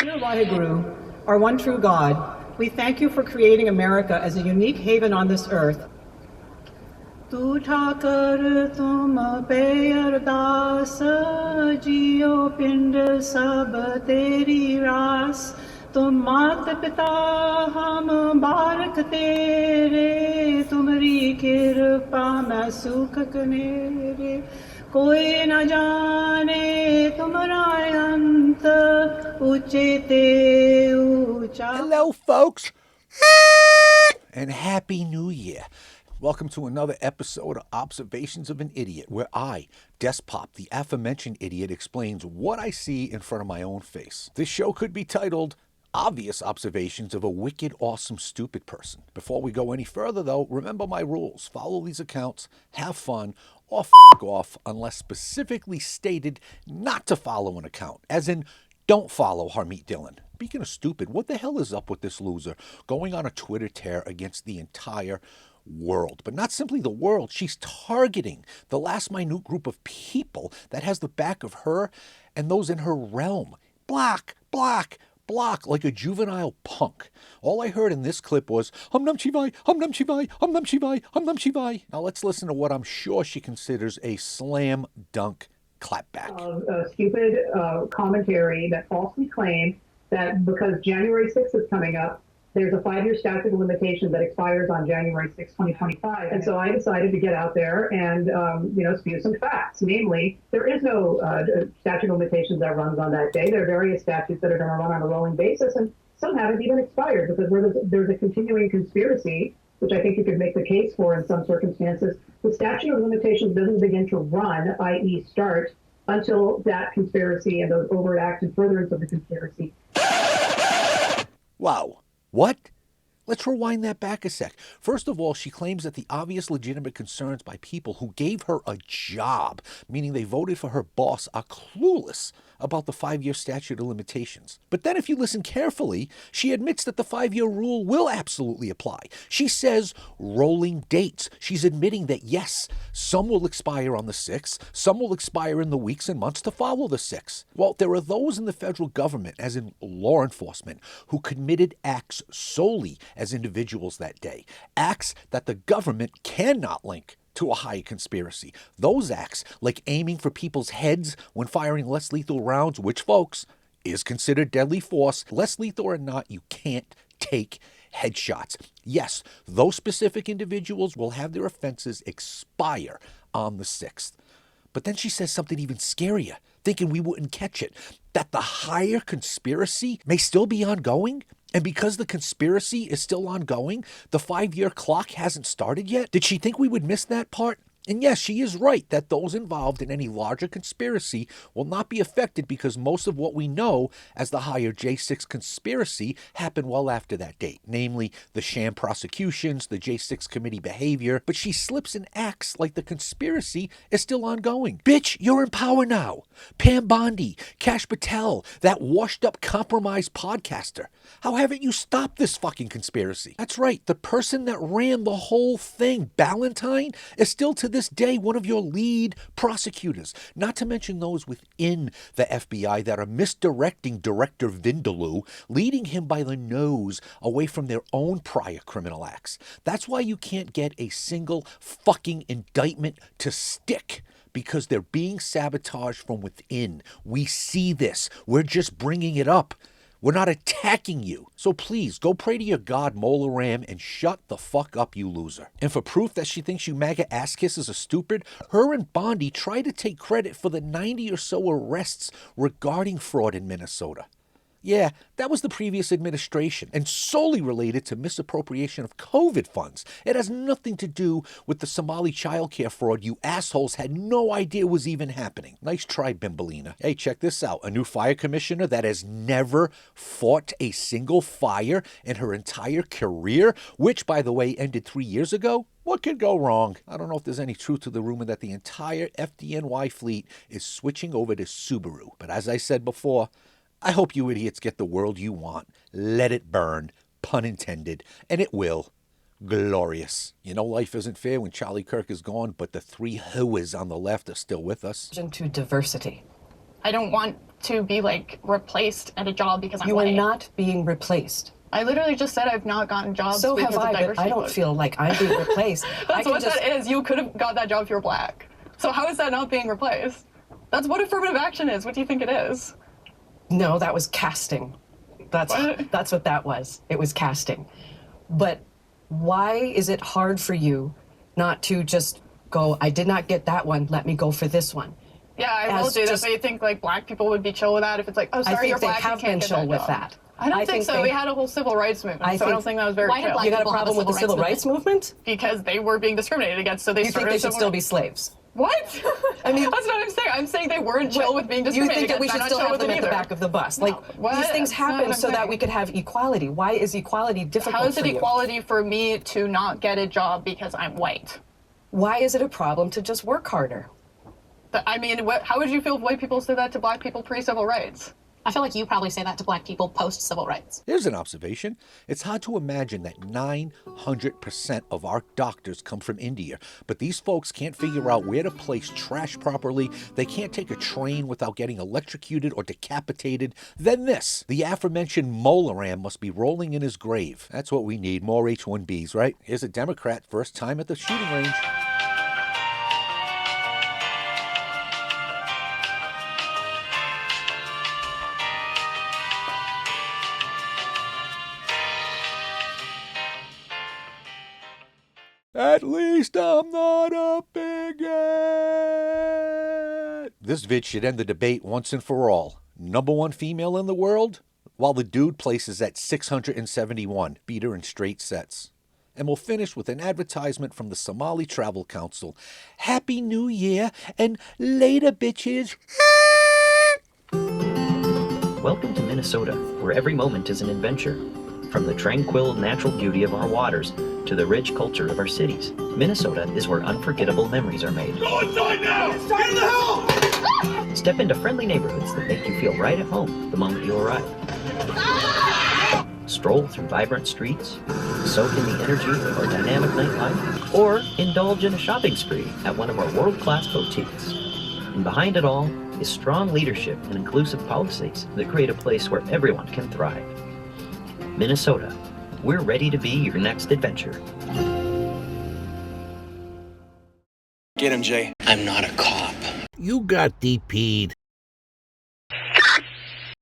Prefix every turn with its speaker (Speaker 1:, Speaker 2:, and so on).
Speaker 1: Dear Waheguru, our one true God, we thank you for creating America as a unique haven on this earth. Tu thakar tum pe ardas, jio pind sab teri ras. तुम मात पिता हम बारक तेरे, तुम्हारी कृपा में सुख कनेरे. कोई न जाने तुम्हारा अंत, ऊंचे ते ऊंचा.
Speaker 2: Hello, folks, and Happy New Year. Welcome to another episode of Observations of an Idiot, where I, Despop, the aforementioned idiot, explains what I see in front of my own face. This show could be titled Obvious Observations of a Wicked, Awesome, Stupid Person. Before we go any further, though, remember my rules. Follow these accounts, have fun, or f*** off unless specifically stated not to follow an account, as in don't follow Harmeet Dillon. Speaking of stupid, what the hell is up with this loser going on a Twitter tear against the entire world? But not simply the world, she's targeting the last minute group of people that has the back of her and those in her realm. Block, block, block, like a juvenile punk. All I heard in this clip was, Hum Nam Shivai, Hum Nam Shivai, Hum Nam Shivai, Hum Nam Shivai. Now let's listen to what I'm sure she considers a slam dunk clapback.
Speaker 3: Stupid commentary that falsely claimed that because January 6th is coming up, there's a 5-year statute of limitations that expires on January 6, 2025. And so I decided to get out there and, spew some facts. Namely, there is no statute of limitations that runs on that day. There are various statutes that are going to run on a rolling basis, and some haven't even expired because there's a continuing conspiracy, which I think you could make the case for in some circumstances. The statute of limitations doesn't begin to run, i.e. start, until that conspiracy and those overt acts in furtherance of the conspiracy.
Speaker 2: Wow. What? Let's rewind that back a sec. First of all, she claims that the obvious legitimate concerns by people who gave her a job, meaning they voted for her boss, are clueless about the 5-year statute of limitations. But then if you listen carefully, she admits that the 5-year rule will absolutely apply. She says rolling dates. She's admitting that yes, some will expire on the 6th, some will expire in the weeks and months to follow the 6th. Well, there are those in the federal government, as in law enforcement, who committed acts solely as individuals that day. Acts that the government cannot link to a high conspiracy. Those acts, like aiming for people's heads when firing less lethal rounds, which, folks, is considered deadly force, less lethal or not, you can't take headshots. Yes, those specific individuals will have their offenses expire on the 6th. But then she says something even scarier, thinking we wouldn't catch it, that the higher conspiracy may still be ongoing. And because the conspiracy is still ongoing, the 5-year clock hasn't started yet? Did she think we would miss that part? And yes, she is right that those involved in any larger conspiracy will not be affected because most of what we know as the higher J6 conspiracy happened well after that date, namely the sham prosecutions, the J6 committee behavior, but she slips and acts like the conspiracy is still ongoing. Bitch, you're in power now. Pam Bondi, Kash Patel, that washed-up compromised podcaster. How haven't you stopped this fucking conspiracy? That's right, the person that ran the whole thing, Ballantyne, is still to this day one of your lead prosecutors, not to mention those within the FBI that are misdirecting Director Vindaloo, leading him by the nose away from their own prior criminal acts. That's why you can't get a single fucking indictment to stick, because they're being sabotaged from within. We see this. We're just bringing it up. We're not attacking you. So please, go pray to your god, Mola Ram, and shut the fuck up, you loser. And for proof that she thinks you MAGA ass kisses are stupid, her and Bondi try to take credit for the 90 or so arrests regarding fraud in Minnesota. Yeah, that was the previous administration and solely related to misappropriation of COVID funds. It has nothing to do with the Somali childcare fraud you assholes had no idea was even happening. Nice try, Bimbalina. Hey, check this out. A new fire commissioner that has never fought a single fire in her entire career, which, by the way, ended 3 years ago. What could go wrong? I don't know if there's any truth to the rumor that the entire FDNY fleet is switching over to Subaru. But as I said before, I hope you idiots get the world you want. Let it burn, pun intended, and it will. Glorious. You know life isn't fair when Charlie Kirk is gone, but the three hooas on the left are still with us.
Speaker 4: To diversity. I don't want to be like replaced at a job because I'm
Speaker 5: You
Speaker 4: white.
Speaker 5: are not being replaced.
Speaker 4: I literally just said I've not gotten jobs
Speaker 5: So
Speaker 4: because
Speaker 5: have I,
Speaker 4: of
Speaker 5: but
Speaker 4: diversity.
Speaker 5: I don't feel like I'm being replaced.
Speaker 4: That's what that is. You could have got that job if you're black. So how is that not being replaced? That's what affirmative action is. What do you think it is?
Speaker 5: No, that was casting. That's what that was. It was casting. But why is it hard for you not to just go, I did not get that one, let me go for this one?
Speaker 4: Yeah, I will
Speaker 5: As
Speaker 4: do that,
Speaker 5: just-
Speaker 4: but you think like black people would be chill with that if it's like, oh,
Speaker 5: I
Speaker 4: sorry,
Speaker 5: think
Speaker 4: you're
Speaker 5: they
Speaker 4: black,
Speaker 5: have
Speaker 4: you can't
Speaker 5: been
Speaker 4: get
Speaker 5: chill
Speaker 4: that
Speaker 5: with
Speaker 4: job.
Speaker 5: that.
Speaker 4: I don't think so.
Speaker 5: they-
Speaker 4: We had a whole civil rights movement,
Speaker 5: I
Speaker 4: so I
Speaker 5: think-
Speaker 4: don't think that was very
Speaker 6: Why did
Speaker 4: chill.
Speaker 6: black
Speaker 5: You got a
Speaker 6: people have
Speaker 5: problem
Speaker 6: a
Speaker 5: with the
Speaker 6: civil
Speaker 5: civil
Speaker 6: rights
Speaker 5: rights movement?
Speaker 4: because they were being discriminated against, so they
Speaker 5: You think
Speaker 4: started
Speaker 5: they
Speaker 4: a
Speaker 5: should
Speaker 4: civil
Speaker 5: still be
Speaker 4: rights-
Speaker 5: slaves?
Speaker 4: What?
Speaker 5: I mean-
Speaker 4: that's what I'm saying. I'm saying they weren't chill with being
Speaker 5: You
Speaker 4: discriminated
Speaker 5: think that we
Speaker 4: against.
Speaker 5: should
Speaker 4: I'm
Speaker 5: still
Speaker 4: not chill
Speaker 5: have
Speaker 4: with
Speaker 5: them
Speaker 4: it
Speaker 5: at the
Speaker 4: either.
Speaker 5: back of the bus?
Speaker 4: No,
Speaker 5: Like,
Speaker 4: what?
Speaker 5: these things
Speaker 4: That's not
Speaker 5: happen
Speaker 4: what I'm
Speaker 5: so that
Speaker 4: saying.
Speaker 5: we could have equality. Why is equality difficult
Speaker 4: How is it
Speaker 5: for you?
Speaker 4: equality for me to not get a job because I'm white?
Speaker 5: Why is it a problem to just work harder?
Speaker 4: I mean, how would you feel if white people said that to black people pre-civil rights?
Speaker 6: I feel like you probably say that to black people post-civil rights.
Speaker 2: Here's an observation. It's hard to imagine that 900% of our doctors come from India, but these folks can't figure out where to place trash properly. They can't take a train without getting electrocuted or decapitated. Then this. The aforementioned Molaram must be rolling in his grave. That's what we need, more H-1Bs, right? Here's a Democrat, first time at the shooting range. At least I'm not a bigot. This vid should end the debate once and for all. Number one female in the world? While the dude places at 671, beat her in straight sets. And we'll finish with an advertisement from the Somali Travel Council. Happy New Year and later, bitches.
Speaker 7: Welcome to Minnesota, where every moment is an adventure. From the tranquil natural beauty of our waters to the rich culture of our cities, Minnesota is where unforgettable memories are made.
Speaker 8: Go inside now! Get in the house!
Speaker 7: Step into friendly neighborhoods that make you feel right at home the moment you arrive. Stroll through vibrant streets, soak in the energy of our dynamic nightlife, or indulge in a shopping spree at one of our world-class boutiques. And behind it all is strong leadership and inclusive policies that create a place where everyone can thrive. Minnesota, we're ready to be your next adventure.
Speaker 8: Get him, Jay.
Speaker 9: I'm not a cop.
Speaker 10: You got DP'd.